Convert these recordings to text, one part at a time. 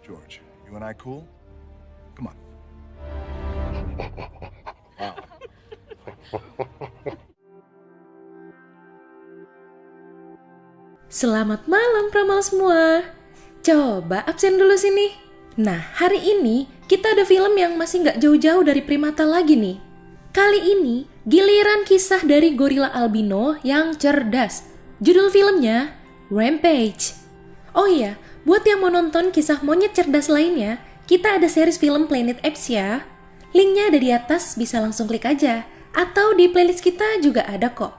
George, you and I cool? Come on. Selamat malam pramal semua. Coba absen dulu sini. Nah, hari ini kita ada film yang masih nggak jauh-jauh dari primata lagi nih. Kali ini giliran kisah dari gorila albino yang cerdas. Judul filmnya Rampage. Oh iya, buat yang mau nonton kisah monyet cerdas lainnya, kita ada series film Planet Apes ya. Linknya ada di atas, bisa langsung klik aja. Atau di playlist kita juga ada kok.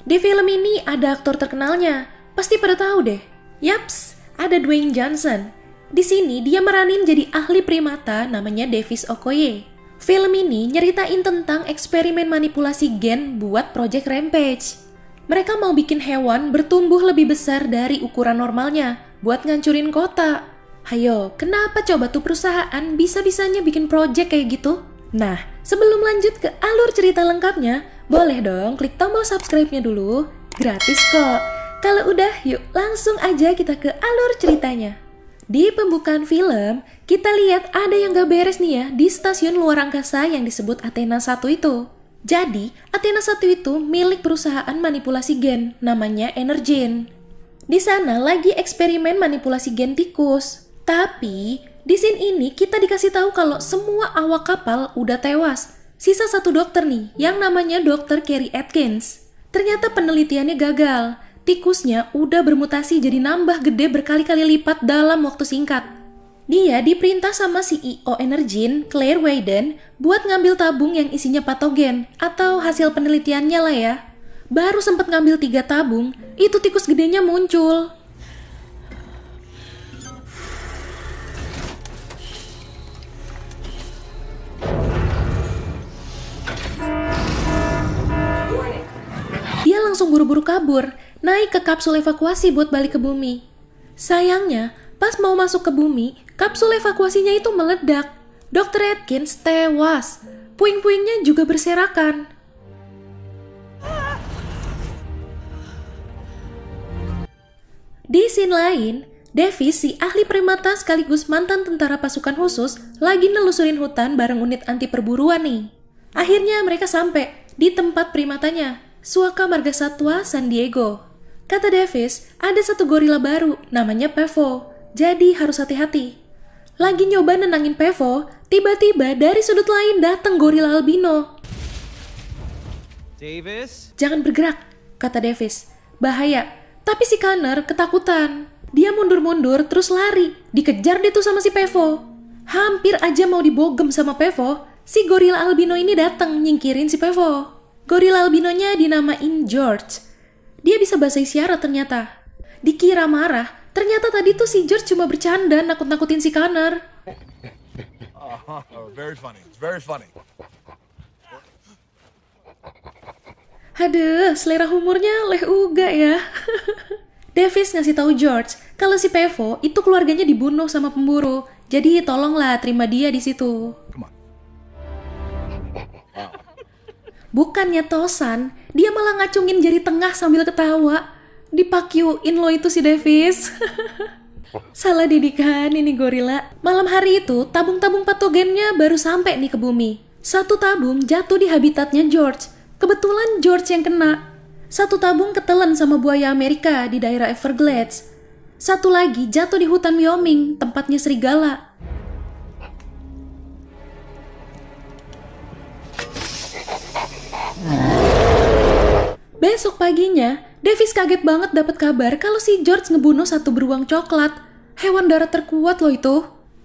Di film ini ada aktor terkenalnya. Pasti pada tahu deh. Yaps, ada Dwayne Johnson. Di sini dia meranin jadi ahli primata namanya Davis Okoye. Film ini nyeritain tentang eksperimen manipulasi gen buat Project Rampage. Mereka mau bikin hewan bertumbuh lebih besar dari ukuran normalnya buat ngancurin kota. Hayo, kenapa coba tuh perusahaan bisa-bisanya bikin project kayak gitu? Nah, sebelum lanjut ke alur cerita lengkapnya, boleh dong klik tombol subscribe-nya dulu. Gratis kok. Kalau udah, yuk langsung aja kita ke alur ceritanya. Di pembukaan film, kita lihat ada yang gak beres nih ya di stasiun luar angkasa yang disebut Athena 1 itu. Jadi, Athena 1 itu milik perusahaan manipulasi gen, namanya Energen. Di sana lagi eksperimen manipulasi gen tikus. Tapi, di scene ini kita dikasih tahu kalau semua awak kapal udah tewas. Sisa satu dokter nih, yang namanya Dr. Carrie Atkins. Ternyata penelitiannya gagal. Tikusnya udah bermutasi jadi nambah gede berkali-kali lipat dalam waktu singkat. Dia diperintah sama CEO Energen, Claire Wayden, buat ngambil tabung yang isinya patogen, atau hasil penelitiannya lah ya. Baru sempat ngambil 3 tabung, itu tikus gedenya muncul. Dia langsung buru-buru kabur, naik ke kapsul evakuasi buat balik ke bumi. Sayangnya, pas mau masuk ke bumi, kapsul evakuasinya itu meledak. Dr. Atkins tewas. Puing-puingnya juga berserakan. Di scene lain, Davis, si ahli primata sekaligus mantan tentara pasukan khusus, lagi nelusurin hutan bareng unit anti perburuan nih. Akhirnya mereka sampai di tempat primatanya, Suaka Marga Satwa San Diego. Kata Davis, ada satu gorila baru, namanya Pevo. Jadi harus hati-hati. Lagi nyoba nenangin Pevo, tiba-tiba dari sudut lain datang gorila albino. Davis? Jangan bergerak, kata Davis. Bahaya. Tapi si Connor ketakutan. Dia mundur-mundur terus lari. Dikejar dia tuh sama si Pevo. Hampir aja mau dibogem sama Pevo, si gorila albino ini datang nyingkirin si Pevo. Gorila albinonya dinamain George. Dia bisa bahasa isyarat ternyata. Dikira marah, ternyata tadi tuh si George cuma bercanda nakut-nakutin si Connor. Very funny. It's very funny. Aduh, selera humornya leh uga ya. Davis ngasih tahu George kalau si Pevo itu keluarganya dibunuh sama pemburu. Jadi tolonglah terima dia di situ. Come on. Bukannya tosan, dia malah ngacungin jari tengah sambil ketawa. Dipakyuin lo itu si Davis. Salah didikan ini gorila. Malam hari itu, tabung-tabung patogennya baru sampai nih ke bumi. Satu tabung jatuh di habitatnya George. Kebetulan George yang kena. Satu tabung ketelan sama buaya Amerika di daerah Everglades. Satu lagi jatuh di hutan Wyoming, tempatnya serigala. Besok paginya, Davis kaget banget dapat kabar kalau si George ngebunuh satu beruang coklat. Hewan darat terkuat loh itu.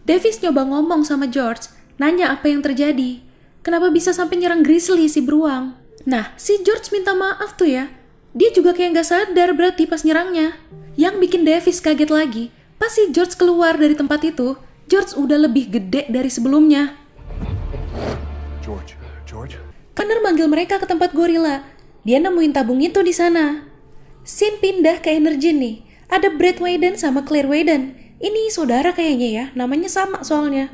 Davis nyoba ngomong sama George, nanya apa yang terjadi. Kenapa bisa sampai nyerang grizzly si beruang? Nah, si George minta maaf tuh ya. Dia juga kayak gak sadar berarti pas nyerangnya. Yang bikin Davis kaget lagi, pas si George keluar dari tempat itu, George udah lebih gede dari sebelumnya. George. Connor manggil mereka ke tempat gorila. Dia nemuin tabung itu di sana. Scene pindah ke Energen nih. Ada Brett Wayden sama Claire Wayden. Ini saudara kayaknya ya, namanya sama soalnya.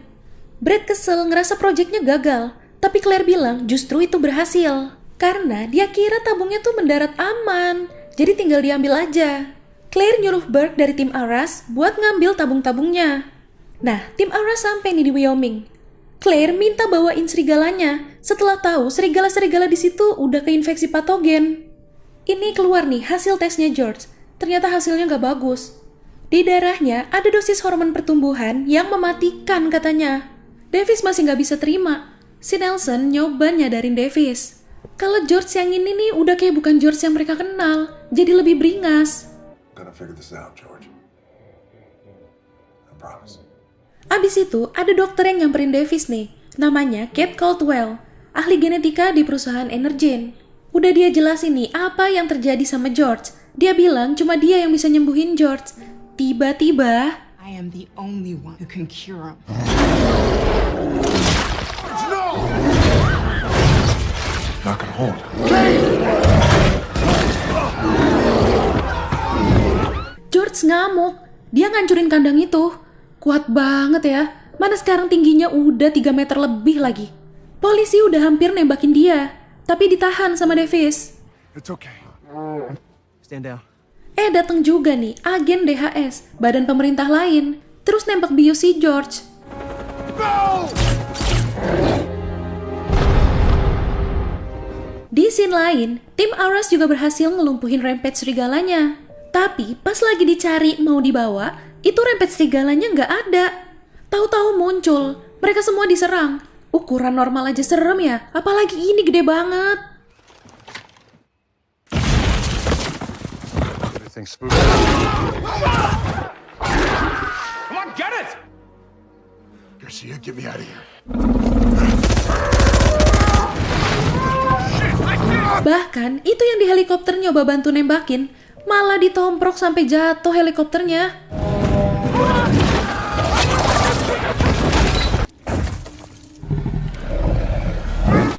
Brett kesel ngerasa proyeknya gagal, tapi Claire bilang justru itu berhasil. Karena dia kira tabungnya tuh mendarat aman, jadi tinggal diambil aja. Claire nyuruh Burke dari tim Aras buat ngambil tabung-tabungnya. Nah, tim Aura sampai nih di Wyoming. Claire minta bawain serigalanya setelah tahu serigala-serigala di situ udah keinfeksi patogen. Ini keluar nih hasil tesnya George. Ternyata hasilnya nggak bagus. Di darahnya ada dosis hormon pertumbuhan yang mematikan katanya. Davis masih nggak bisa terima. Si Nelson nyoba nyadarin Davis. Kalau George yang ini nih udah kayak bukan George yang mereka kenal. Jadi lebih beringas. Gonna figure this out, George. I promise. Abis itu ada dokter yang nyamperin Davis nih. Namanya Kate Caldwell. Ahli genetika di perusahaan Energen. Udah dia jelasin nih apa yang terjadi sama George. Dia bilang cuma dia yang bisa nyembuhin George. Tiba-tiba, I am the only one who can cure him. Not gonna hold. George ngamuk. Dia ngancurin kandang itu. Kuat banget ya. Mana sekarang tingginya udah 3 meter lebih lagi. Polisi udah hampir nembakin dia. Tapi ditahan sama Davis. It's okay. Stand down. Datang juga nih agen DHS, badan pemerintah lain. Terus nembak bius si George. Di scene lain, tim Auras juga berhasil ngelumpuhin Rampage serigalanya. Tapi pas lagi dicari mau dibawa, itu Rampage serigalanya nggak ada. Tahu-tahu muncul, mereka semua diserang. Ukuran normal aja serem ya, apalagi ini gede banget. Everything's spooky. Come on, get it! Garcia, get me out of here. Bahkan itu yang di helikopter nyoba bantu nembakin, malah ditomprok sampai jatuh helikopternya.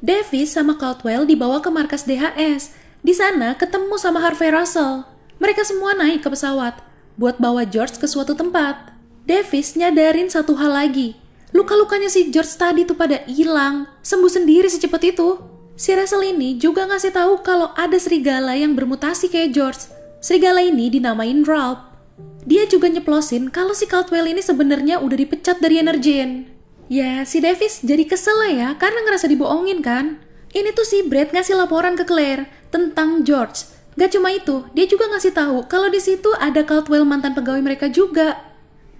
Davis sama Caldwell dibawa ke markas DHS. Di sana ketemu sama Harvey Russell. Mereka semua naik ke pesawat buat bawa George ke suatu tempat. Davis nyadarin satu hal lagi. Luka-lukanya si George tadi tuh pada hilang, sembuh sendiri secepat itu. Si Russell ini juga ngasih tahu kalau ada serigala yang bermutasi kayak George. Serigala ini dinamain Ralph. Dia juga nyeplosin kalau si Caldwell ini sebenarnya udah dipecat dari Energen. Ya, si Davis jadi kesel lah ya karena ngerasa dibohongin kan. Ini tuh si Brad ngasih laporan ke Claire tentang George. Gak cuma itu, dia juga ngasih tahu kalau di situ ada Caldwell mantan pegawai mereka juga.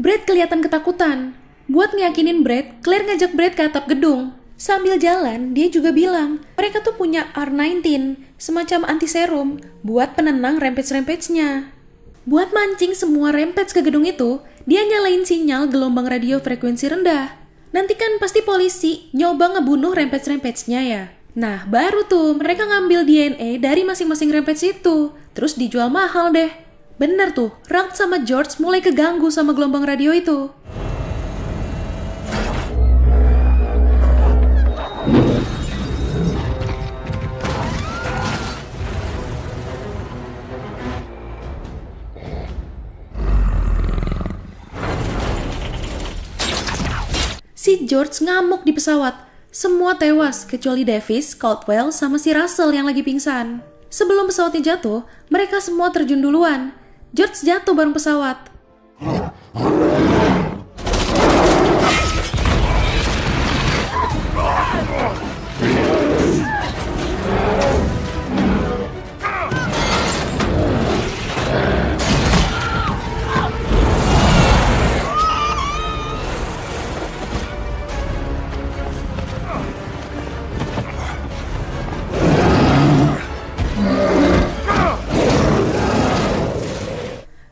Brad kelihatan ketakutan. Buat ngeyakinin Brad, Claire ngajak Brad ke atap gedung. Sambil jalan, dia juga bilang mereka tuh punya R19, semacam anti serum buat penenang rampage-rampage-nya. Buat mancing semua rampage ke gedung itu, dia nyalain sinyal gelombang radio frekuensi rendah. Nanti kan pasti polisi nyoba ngebunuh rampage-rampage-nya ya. Nah, baru tuh mereka ngambil DNA dari masing-masing rampage itu, terus dijual mahal deh. Bener tuh, Ralph sama George mulai keganggu sama gelombang radio itu. Si George ngamuk di pesawat. Semua tewas kecuali Davis, Caldwell, sama si Russell yang lagi pingsan. Sebelum pesawatnya jatuh, mereka semua terjun duluan. George jatuh bareng pesawat.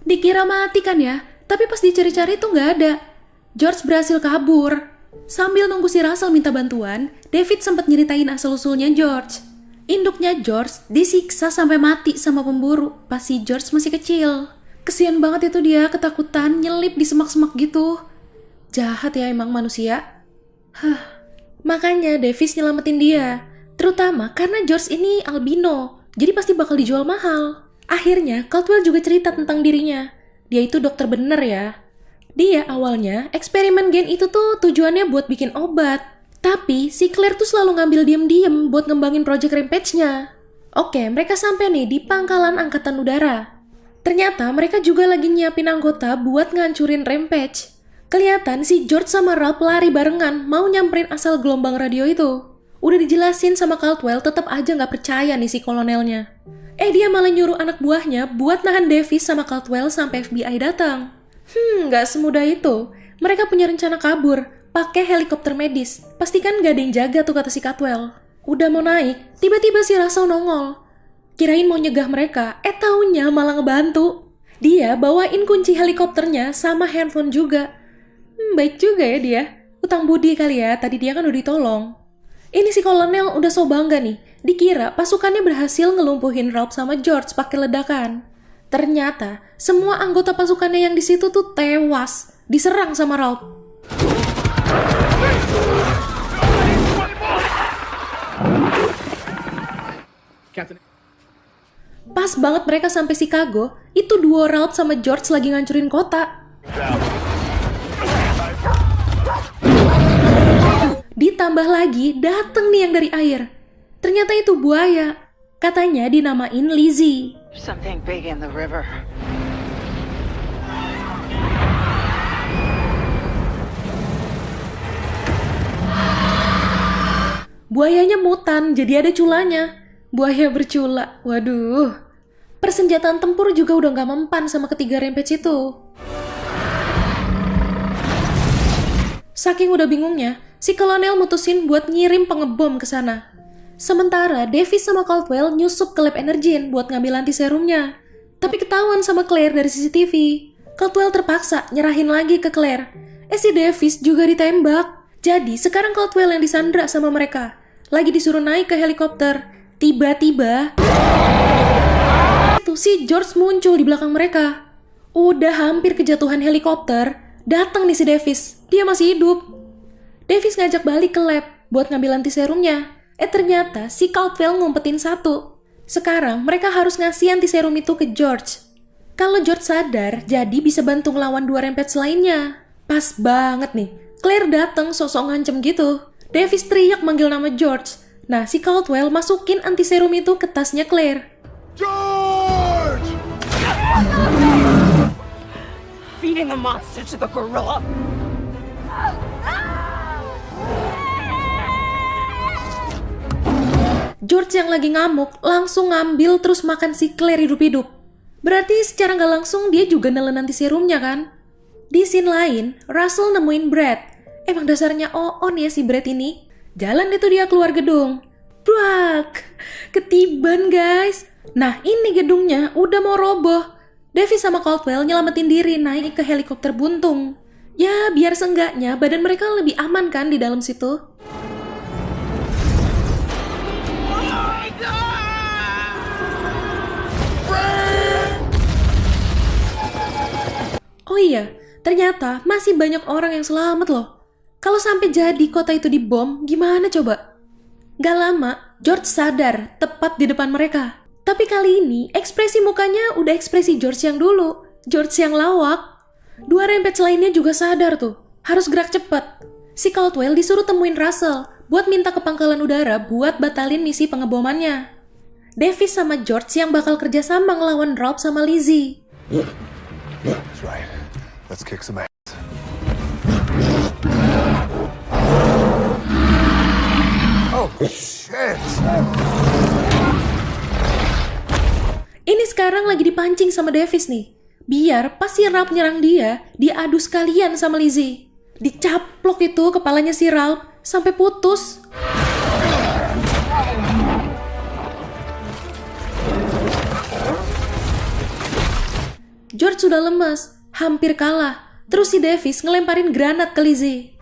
Dikira mati kan ya, tapi pas dicari-cari tuh nggak ada. George berhasil kabur. Sambil nunggu si Russell minta bantuan, David sempat nyeritain asal-usulnya George. Induknya George disiksa sampai mati sama pemburu pas si George masih kecil. Kesian banget itu dia, ketakutan, nyelip di semak-semak gitu. Jahat ya emang manusia. Makanya Davis nyelamatin dia. Terutama karena George ini albino, jadi pasti bakal dijual mahal. Akhirnya, Caldwell juga cerita tentang dirinya. Dia itu dokter bener ya. Dia awalnya eksperimen gen itu tuh tujuannya buat bikin obat. Tapi si Claire tuh selalu ngambil diem-diem buat ngembangin project Rampage-nya. Oke, mereka sampai nih di pangkalan angkatan udara. Ternyata mereka juga lagi nyiapin anggota buat ngancurin Rampage. Kelihatan si George sama Ralph lari barengan mau nyamperin asal gelombang radio itu. Udah dijelasin sama Caldwell, tetap aja nggak percaya nih si kolonelnya. Dia malah nyuruh anak buahnya buat nahan Davis sama Caldwell sampai FBI datang. Nggak semudah itu. Mereka punya rencana kabur, pakai helikopter medis. Pastikan gak ada yang jaga tuh, kata si Caldwell. Udah mau naik, tiba-tiba si Russell nongol. Kirain mau nyegah mereka, taunya malah ngebantu. Dia bawain kunci helikopternya sama handphone juga. Baik juga ya dia. Utang budi kali ya, tadi dia kan udah ditolong. Ini si kolonel udah so bangga nih. Dikira pasukannya berhasil ngelumpuhin Ralph sama George pakai ledakan. Ternyata semua anggota pasukannya yang di situ tuh tewas, diserang sama Ralph. Captain. Pas banget mereka sampai Chicago, itu duo Ralph sama George lagi ngancurin kota. Ditambah lagi, dateng nih yang dari air. Ternyata itu buaya. Katanya dinamain Lizzie. Something big in the river. Buayanya mutan, jadi ada culanya. Buaya bercula, waduh. Persenjataan tempur juga udah gak mempan sama ketiga rampage itu. Saking udah bingungnya, si kolonel mutusin buat ngirim pengebom ke sana. Sementara Davis sama Caldwell nyusup ke lab Energen buat ngambil anti serumnya. Tapi ketahuan sama Claire dari CCTV. Caldwell terpaksa nyerahin lagi ke Claire. Si Davis juga ditembak. Jadi sekarang Caldwell yang disandra sama mereka. Lagi disuruh naik ke helikopter. Tiba-tiba itu si George muncul di belakang mereka. Udah hampir kejatuhan helikopter, datang nih si Davis. Dia masih hidup. Davis ngajak balik ke lab buat ngambil anti serumnya. Ternyata si Caldwell ngumpetin satu. Sekarang mereka harus ngasih anti serum itu ke George. Kalau George sadar, jadi bisa bantu ngelawan dua rampage lainnya. Pas banget nih, Claire dateng sosok ngancem gitu. Davis teriak manggil nama George. Nah, si Caldwell masukin anti serum itu ke tasnya Claire. George! Feeding the monster to the gorilla. George yang lagi ngamuk langsung ngambil terus makan si Claire hidup-hidup. Berarti secara nggak langsung dia juga nelen anti serumnya kan? Di scene lain, Russell nemuin Brad. Emang dasarnya on ya si Brad ini. Jalan itu dia keluar gedung. Brak! Ketiban guys. Nah ini gedungnya udah mau roboh. Davis sama Caldwell nyelamatin diri naik ke helikopter buntung. Ya biar seenggaknya badan mereka lebih aman kan di dalam situ. Oh iya, ternyata masih banyak orang yang selamat loh. Kalau sampai jadi kota itu dibom, gimana coba? Gak lama, George sadar tepat di depan mereka. Tapi kali ini, ekspresi mukanya udah ekspresi George yang dulu. George yang lawak. Dua rampage lainnya juga sadar tuh, harus gerak cepat. Si Caldwell disuruh temuin Russell buat minta ke pangkalan udara buat batalin misi pengebomannya. Davis sama George yang bakal kerjasama ngelawan Ralph sama Lizzie. That's right. Let's kick some ass. Oh, shit! Ini sekarang lagi dipancing sama Davis nih. Biar pas si Ralph nyerang dia, diadu sekalian sama Lizzie. Dicaplok itu kepalanya si Ralph sampai putus. George sudah lemas, hampir kalah. Terus si Davis ngelemparin granat ke Lizzie.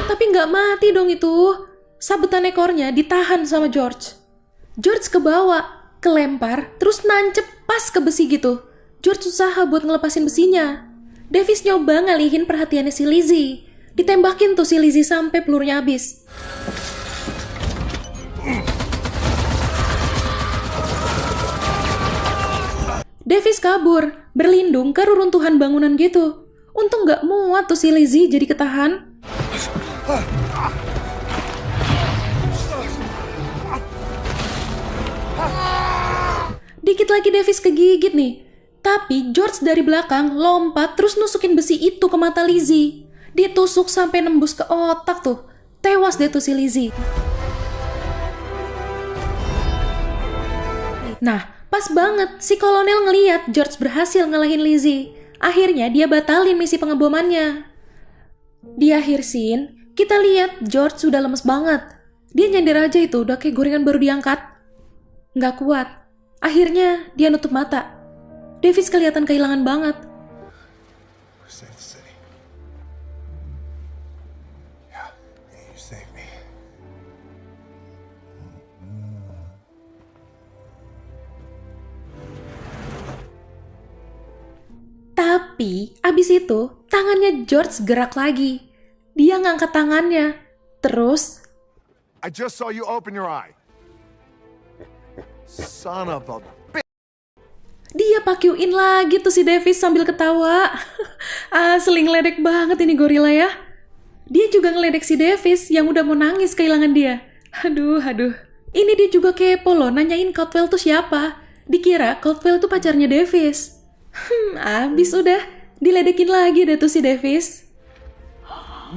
Tapi nggak mati dong itu. Sabetan ekornya ditahan sama George. George kebawa, kelempar, terus nancep pas ke besi gitu. George usaha buat ngelepasin besinya. Davis nyoba ngalihin perhatiannya si Lizzie. Ditembakin tuh si Lizzie sampai pelurunya habis. Davis kabur, berlindung ke reruntuhan bangunan gitu. Untung nggak muat tuh si Lizzie jadi ketahan. Dikit lagi Davis kegigit nih. Tapi George dari belakang lompat terus nusukin besi itu ke mata Lizzie. Ditusuk sampai nembus ke otak tuh. Tewas deh tuh si Lizzie. Nah, pas banget si kolonel ngeliat George berhasil ngalahin Lizzie. Akhirnya dia batalin misi pengebomannya. Di akhir scene, kita lihat George sudah lemes banget. Dia nyender aja itu, udah kayak gorengan baru diangkat. Nggak kuat. Akhirnya dia nutup mata. Davis kelihatan kehilangan banget. Save the city. Yeah, you saved me. Tapi, abis itu, tangannya George gerak lagi. Dia ngangkat tangannya. Terus, I just saw you open your eye. Son of a bitch. dia pakyuin lagi tuh si Davis sambil ketawa. Asli ngeledek banget ini gorila ya. Dia juga ngeledek si Davis yang udah mau nangis kehilangan dia. Aduh. Ini dia juga kepo loh, nanyain Caldwell tuh siapa. Dikira Caldwell tuh pacarnya Davis. Abis udah, diledekin lagi deh tuh si Davis.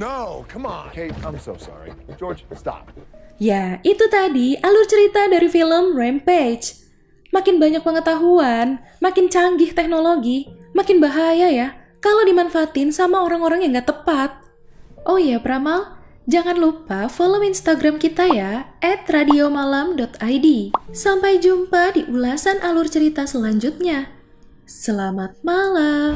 No, come on. Kate, I'm so sorry. George, stop. Ya, itu tadi alur cerita dari film Rampage. Makin banyak pengetahuan, makin canggih teknologi, makin bahaya ya kalau dimanfaatin sama orang-orang yang gak tepat. Oh iya Pramal, jangan lupa follow Instagram kita ya, @radiomalam.id. Sampai jumpa di ulasan alur cerita selanjutnya. Selamat malam.